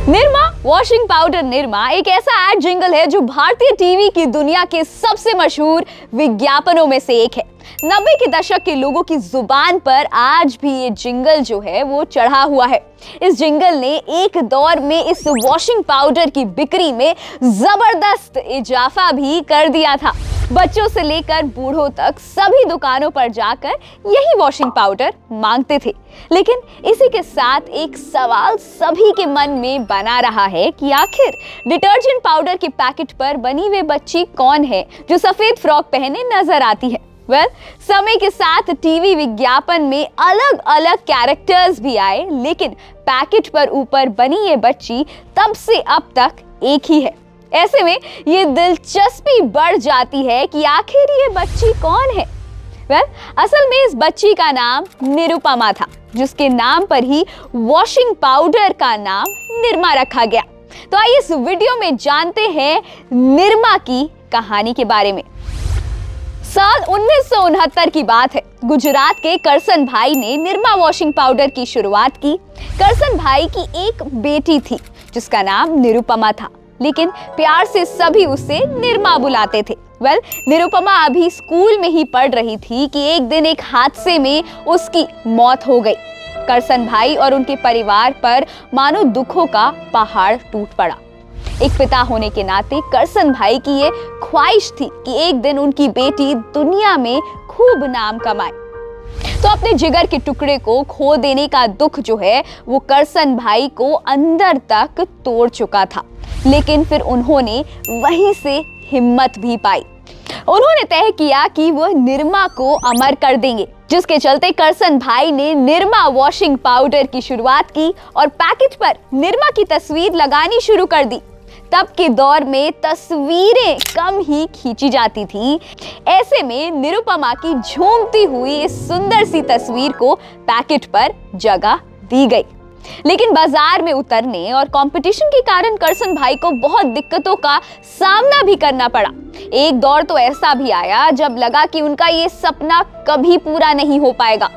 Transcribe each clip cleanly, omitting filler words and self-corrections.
Nirma washing powder Nirma एक ऐसा add jingle है जो भारतीय टीवी की दुनिया के सबसे मशहूर विज्ञापनों में से एक है। 90 के दशक के लोगों की जुबान पर आज भी ये जिंगल जो है वो चढ़ा हुआ है। इस जिंगल ने एक दौर में इस वॉशिंग पाउडर की बिक्री में जबरदस्त इजाफा भी कर दिया था। बच्चों से लेकर बूढ़ों तक सभी दुकानों पर जाकर यही वॉशिंग पाउडर मांगते थे। लेकिन इसी के साथ एक सवाल सभी के मन में बना रहा है कि आखिर डिटर्जेंट पाउडर के पैकेट पर बनी हुई बच्ची कौन है जो सफेद फ्रॉक पहने नजर आती है। समय के साथ टीवी विज्ञापन में अलग अलग कैरेक्टर्स भी आए, लेकिन पैकेट पर ऊपर बनी ये बच्ची तब से अब तक एक ही है। ऐसे में ये दिलचस्पी बढ़ जाती है कि आखिर ये बच्ची कौन है। असल में इस बच्ची का नाम निरुपमा था, जिसके नाम पर ही वॉशिंग पाउडर का नाम निरमा रखा गया। तो आइए इस वीडियो में जानते हैं निरमा की कहानी के बारे में। साल 1969 की बात है। गुजरात के करसन भाई ने निरमा वॉशिंग पाउडर की शुरुआत की। करसन भाई की एक बेटी थी जिसका नाम निरुपमा था, लेकिन प्यार से सभी उसे निरमा बुलाते थे। निरुपमा अभी स्कूल में ही पढ़ रही थी कि एक दिन एक हादसे में उसकी मौत हो गई। करसन भाई और उनके परिवार पर मानो दुखों का पहाड़ टूट पड़ा। एक पिता होने के नाते करसन भाई की ये ख्वाहिश थी कि एक दिन उनकी बेटी दुनिया में खूब नाम कमाए। तो अपने जिगर के टुकड़े को खो देने का दुख जो है वो करसन भाई को अंदर तक तोड़ चुका था, लेकिन फिर उन्होंने वहीं से हिम्मत भी पाई। उन्होंने तय किया कि वो निरमा को अमर कर देंगे, जिसके चलते करसन भाई ने निरमा वॉशिंग पाउडर की शुरुआत की और पैकेट पर निरमा की तस्वीर लगानी शुरू कर दी। तब के दौर में तस्वीरें कम ही खींची जाती थी। ऐसे में निरुपमा की झूमती हुई इस सुंदर सी तस्वीर को पैकेट पर जगह दी गई। लेकिन बाजार में उतरने और कंपटीशन के कारण करसन भाई को बहुत दिक्कतों का सामना भी करना पड़ा। एक दौर तो ऐसा भी आया जब लगा कि उनका ये सपना कभी पूरा नहीं हो पाएगा।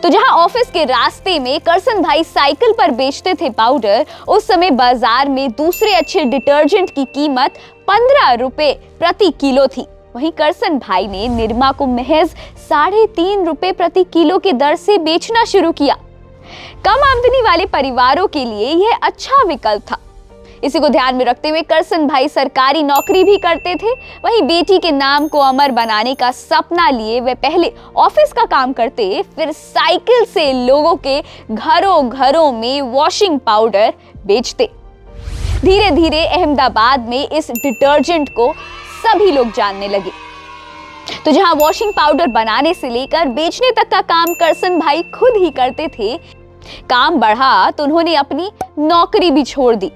तो जहां ऑफिस के रास्ते में करसन भाई साइकिल पर बेचते थे पाउडर, उस समय बाजार में दूसरे अच्छे डिटर्जेंट की कीमत 15 रुपए प्रति किलो थी। वहीं करसन भाई ने निरमा को महज 3.5 रुपए प्रति किलो के दर से बेचना शुरू किया। कम आमदनी वाले परिवारों के लिए यह अच्छा विकल्प था। इसी को ध्यान में रखते हुए करसन भाई सरकारी नौकरी भी करते थे। वहीं बेटी के नाम को अमर बनाने का सपना लिए वे पहले ऑफिस का काम करते, फिर साइकिल से लोगों के घरों घरों में वॉशिंग पाउडर बेचते। धीरे धीरे अहमदाबाद में इस डिटर्जेंट को सभी लोग जानने लगे। तो जहां वॉशिंग पाउडर बनाने से लेकर बेचने तक का काम करसन भाई खुद ही करते थे, काम बढ़ा तो उन्होंने अपनी नौकरी भी छोड़ दी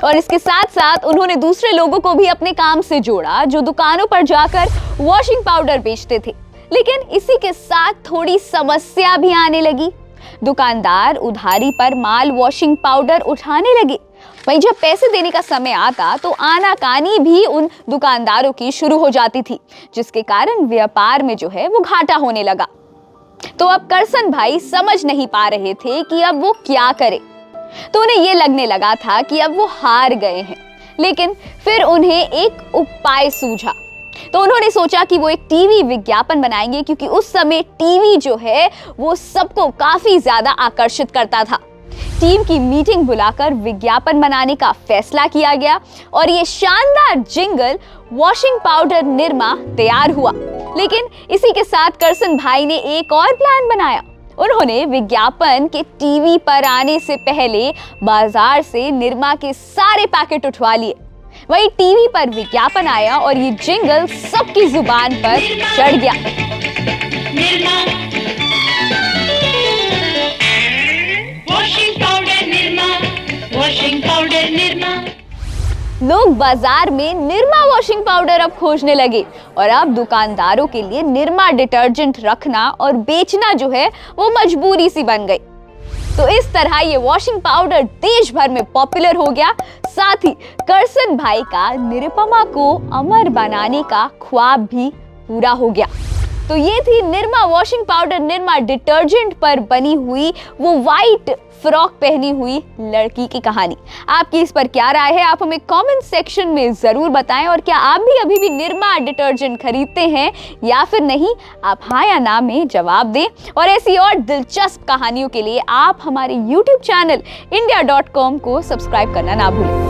और इसके साथ साथ उन्होंने दूसरे लोगों को भी अपने काम से जोड़ा जो दुकानों पर जाकर वॉशिंग पाउडर बेचते थे। लेकिन इसी के साथ थोड़ी समस्या भी आने लगी। दुकानदार उधारी पर माल वॉशिंग पाउडर उठाने लगे। वहीं जब पैसे देने का समय आता तो आनाकानी भी उन दुकानदारों की शुरू हो जाती थी, जिसके कारण व्यापार में जो है वो घाटा होने लगा। तो अब करसन भाई समझ नहीं पा रहे थे कि अब वो क्या करे। तो उन्हें ये लगने लगा था कि अब वो हार गए हैं। लेकिन फिर उन्हें एक उपाय सूझा। तो उन्होंने सोचा कि वो एक टीवी विज्ञापन बनाएंगे, क्योंकि उस समय टीवी जो है वो सबको काफी ज्यादा आकर्षित करता था। टीम की मीटिंग बुलाकर विज्ञापन बनाने का फैसला किया गया और ये शानदार जिंगल वॉशिंग पाउडर निरमा तैयार हुआ। लेकिन इसी के साथ करसन भाई ने एक और प्लान बनाया। उन्होंने विज्ञापन के टीवी पर आने से पहले बाजार से निरमा के सारे पैकेट उठवा लिए। वही टीवी पर विज्ञापन आया और ये जिंगल सबकी जुबान पर चढ़ गया। Nirma, washing powder Nirma, washing powder Nirma. लोग बाजार में निरमा वॉशिंग पाउडर अब खोजने लगे और अब दुकानदारों के लिए निरमा डिटर्जेंट रखना और बेचना जो है वो मजबूरी सी बन गई। तो इस तरह ये वॉशिंग पाउडर देश भर में पॉपुलर हो गया। साथ ही करसन भाई का निरुपमा को अमर बनाने का ख्वाब भी पूरा हो गया। तो ये थी Nirma washing powder, Nirma detergent पर बनी हुई वो वाइट फ्रॉक पहनी हुई लड़की की कहानी। आपकी इस पर क्या राय है, आप हमें कमेंट सेक्शन में जरूर बताएं। और क्या आप भी अभी भी निरमा डिटर्जेंट खरीदते हैं या फिर नहीं, आप हाँ या ना में जवाब दें। और ऐसी और दिलचस्प कहानियों के लिए आप हमारे YouTube चैनल India.com को सब्सक्राइब करना ना भूलें।